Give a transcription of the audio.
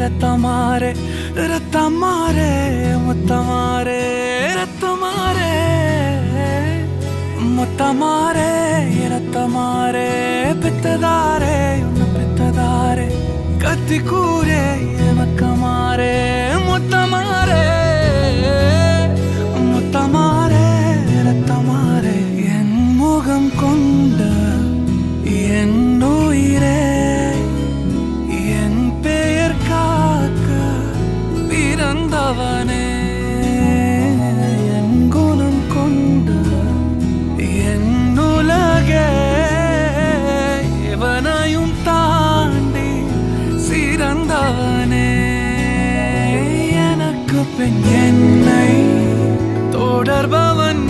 ரத்தமாரே ரத்தமாரே முத்தமாரே ரத்தமாரே முத்தமாரே ரத்தமாரே பித்ததாரே உன்ன பித்ததாரே கத்தி கூரே மக்கமாரே முத்தமாரே முத்தமாரே ரத்தமாரே என் முகம் கொண்ட என் உயிரே பிறந்தவனே என் குணம் கொண்ட என் உலகே இவனையும் தாண்டி சிறந்தவனே எனக்கு பின் என்னை தொடர்பவன்